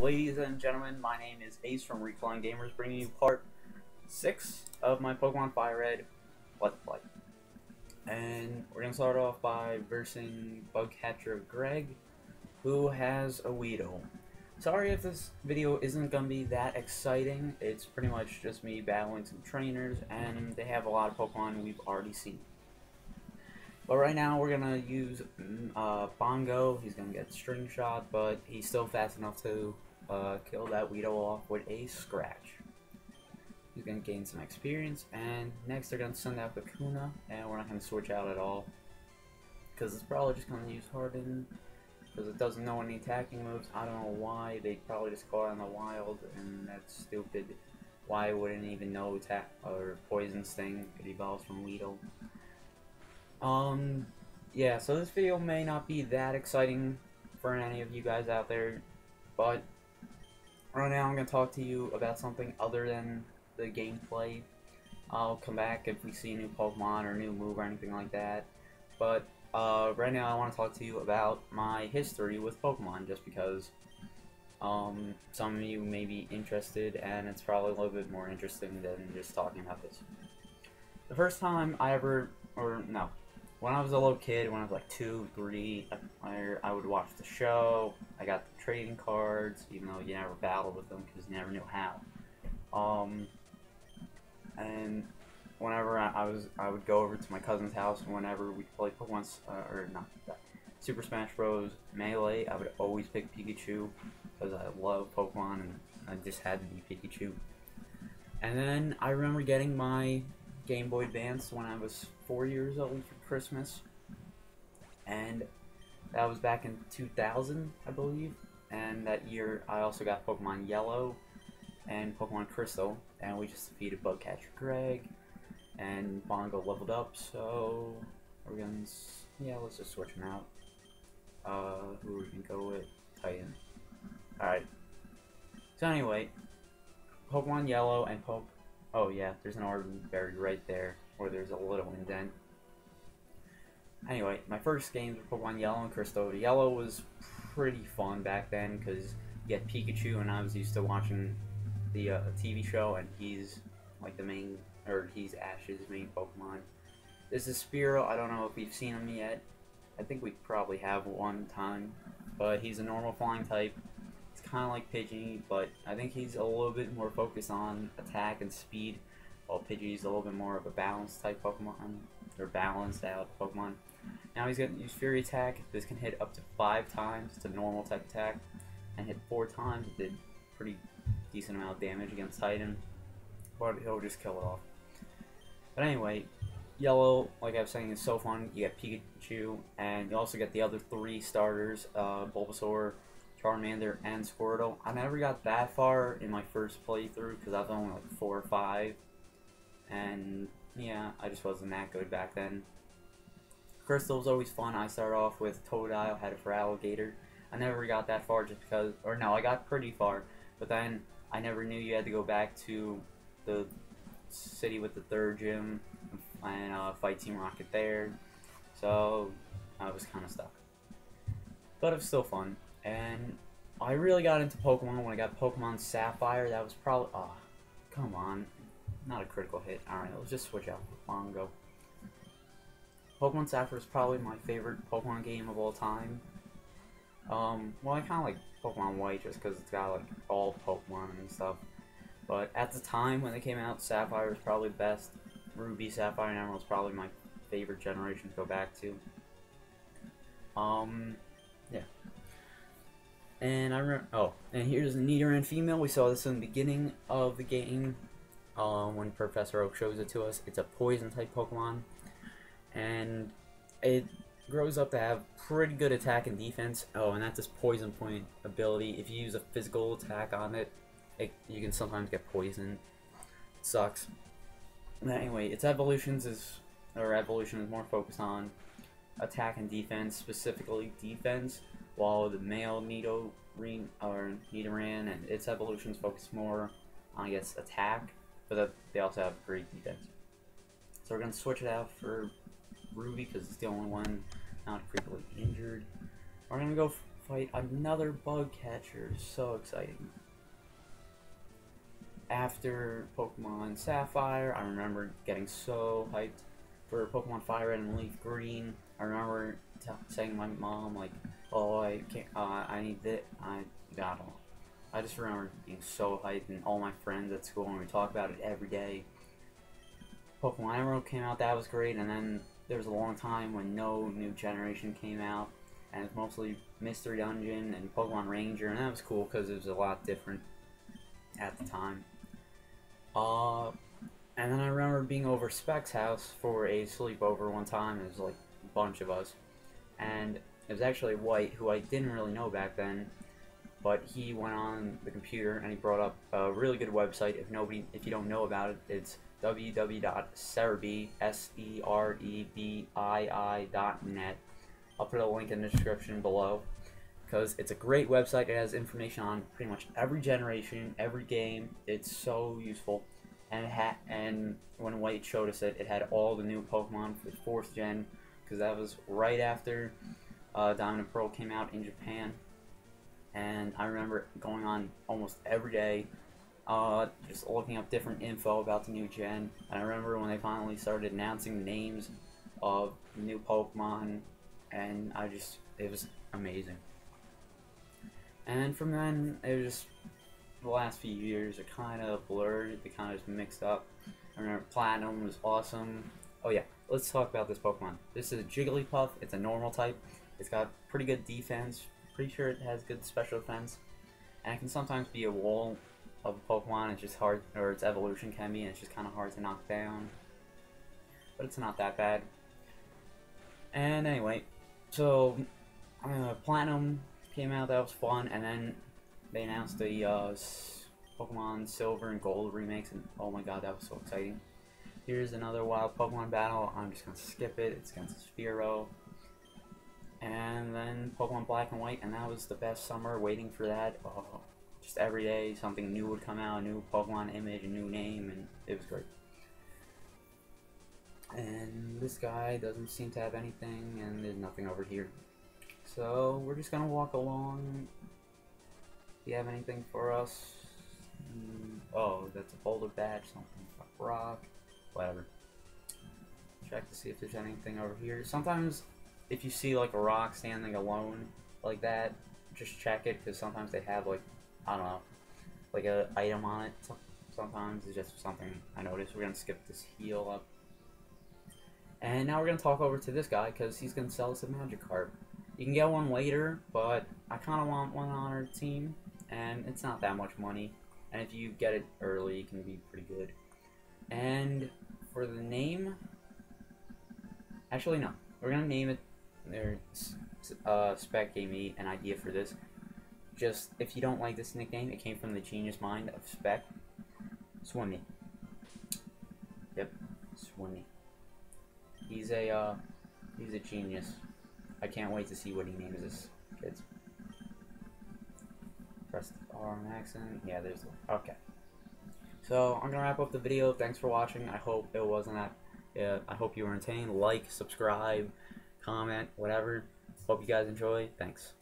Ladies and gentlemen, my name is Ace from Recline Gamers, bringing you part 6 of my Pokemon Firered Let's Play. And we're going to start off by versing Bugcatcher Greg, who has a Weedle. Sorry if this video isn't going to be that exciting, it's pretty much just me battling some trainers, and they have a lot of Pokemon we've already seen. But right now we're going to use Bongo. He's going to get String Shot, but he's still fast enough to kill that Weedle off with a Scratch. He's going to gain some experience, and next they're going to send out Kakuna, and we're not going to switch out at all. Because it's probably just going to use Harden, because it doesn't know any attacking moves. I don't know why. They probably just caught it in the wild, and that's stupid. Why wouldn't it even know attack or Poison Sting? It evolves from Weedle. Yeah, so this video may not be that exciting for any of you guys out there, but right now I'm going to talk to you about something other than the gameplay. I'll come back if we see a new Pokemon or a new move or anything like that, but right now I want to talk to you about my history with Pokemon, just because some of you may be interested, and it's probably a little bit more interesting than just talking about this. The first time I ever, when I was a little kid, when I was like 2, 3, I would watch the show. I got the trading cards, even though you never battled with them because you never knew how. And whenever I would go over to my cousin's house, whenever we play Pokemon, Super Smash Bros. Melee, I would always pick Pikachu because I love Pokemon and I just had to be Pikachu. And then I remember getting my Game Boy Advance when I was 4 years old for Christmas, and that was back in 2000, I believe. And that year I also got Pokemon Yellow and Pokemon Crystal, and we just defeated Bugcatcher Greg, and Bongo leveled up, so we're gonna, let's just switch him out. Who are we gonna go with? Titan. Alright. So anyway, Pokemon Yellow and oh yeah, there's an orb buried right there, where there's a little indent. Anyway, my first games were Pokemon Yellow and Crystal. Yellow was pretty fun back then, because you get Pikachu, and I was used to watching the TV show, and he's like the main, or he's Ash's main Pokemon. This is Spearow. I don't know if we've seen him yet. I think we probably have one time, but he's a normal flying type. It's kind of like Pidgey, but I think he's a little bit more focused on attack and speed, while Pidgey's a little bit more of a balanced type Pokemon, or balanced out Pokemon. Now he's going to use Fury Attack. This can hit up to 5 times. It's a normal type attack, and hit 4 times. It did pretty decent amount of damage against Titan, but he'll just kill it off. But anyway, Yellow, like I was saying, is so fun. You get Pikachu, and you also get the other 3 starters, Bulbasaur, Charmander, and Squirtle. I never got that far in my first playthrough because I was only like 4 or 5, and yeah, I just wasn't that good back then. Crystal was always fun. I started off with Totodile, had it for Alligator. I never got that far just because, or no, I got pretty far, but then I never knew you had to go back to the city with the 3rd gym and fight Team Rocket there, so I was kind of stuck. But it was still fun. And I really got into Pokemon when I got Pokemon Sapphire. That was probably, come on, not a critical hit. Alright, let's just switch out for Bongo. Pokemon Sapphire is probably my favorite Pokemon game of all time. Well, I kind of like Pokemon White just because it's got like all Pokemon and stuff. But at the time when they came out, Sapphire was probably the best. Ruby, Sapphire, and Emerald is probably my favorite generation to go back to. Yeah. And and here's a Nidoran female. We saw this in the beginning of the game when Professor Oak shows it to us. It's a poison type Pokemon, and it grows up to have pretty good attack and defense. Oh, and that's this Poison Point ability. If you use a physical attack on it, you can sometimes get poisoned. It sucks. But anyway, its evolution is more focused on attack and defense, specifically defense, while the male Nidoran and its evolutions focus more on, I guess, attack, but they also have great defense. So we're going to switch it out for Ruby because it's the only one not critically injured. We're going to go fight another bug catcher. So exciting. After Pokemon Sapphire, I remember getting so hyped for Pokemon Firered and Leaf Green. I remember saying to my mom, like, oh, I can't, I need this, I got all. I just remember being so hyped, and all my friends at school, and we talk about it every day. Pokemon Emerald came out, that was great, and then there was a long time when no new generation came out, and it was mostly Mystery Dungeon and Pokemon Ranger, and that was cool because it was a lot different at the time. And then I remember being over Spec's house for a sleepover one time. It was like a bunch of us, and it was actually White, who I didn't really know back then, but he went on the computer and he brought up a really good website. If you don't know about it, it's www.serebii.net. I'll put a link in the description below, because it's a great website. It has information on pretty much every generation, every game. It's so useful. And when White showed us it, it had all the new Pokemon for the 4th gen, because that was right after Diamond and Pearl came out in Japan. And I remember going on almost every day, just looking up different info about the new gen. And I remember when they finally started announcing the names of new Pokemon, and it was amazing. And from then, it was just, the last few years are kind of blurred, they kind of just mixed up. I remember Platinum was awesome. Oh yeah, let's talk about this Pokemon. This is Jigglypuff. It's a normal type. It's got pretty good defense. Pretty sure it has good special defense. And it can sometimes be a wall of a Pokemon. It's just hard, or its evolution can be, and it's just kind of hard to knock down. But it's not that bad. And anyway, so Platinum came out, that was fun, and then they announced the Pokemon Silver and Gold remakes, and oh my god, that was so exciting. Here's another wild Pokemon battle. I'm just gonna skip it. It's against Sphero. And then Pokemon Black and White, and that was the best summer, waiting for that. Oh, just every day something new would come out, a new Pokemon image, a new name, and it was great. And this guy doesn't seem to have anything, and there's nothing over here. So we're just gonna walk along. Do you have anything for us? Oh, that's a boulder badge, something, a rock, whatever. Check to see if there's anything over here. Sometimes if you see like a rock standing alone like that, just check it, because sometimes they have like, I don't know, like a item on it. Sometimes it's just something I noticed. We're gonna skip this heal up. And now we're gonna talk over to this guy, because he's gonna sell us a Magikarp. You can get one later, but I kind of want one on our team, and it's not that much money. And if you get it early, it can be pretty good. And for the name, actually no, we're gonna name it. Spec gave me an idea for this. Just, if you don't like this nickname, it came from the genius mind of Spec. Swimmy. Yep, Swimmy. He's a genius. I can't wait to see what he names his kids. Press the R on accent. Yeah, there's the, okay. So I'm gonna wrap up the video. Thanks for watching. I hope it wasn't that. I hope you were entertained. Like, subscribe, comment, whatever. Hope you guys enjoy. Thanks.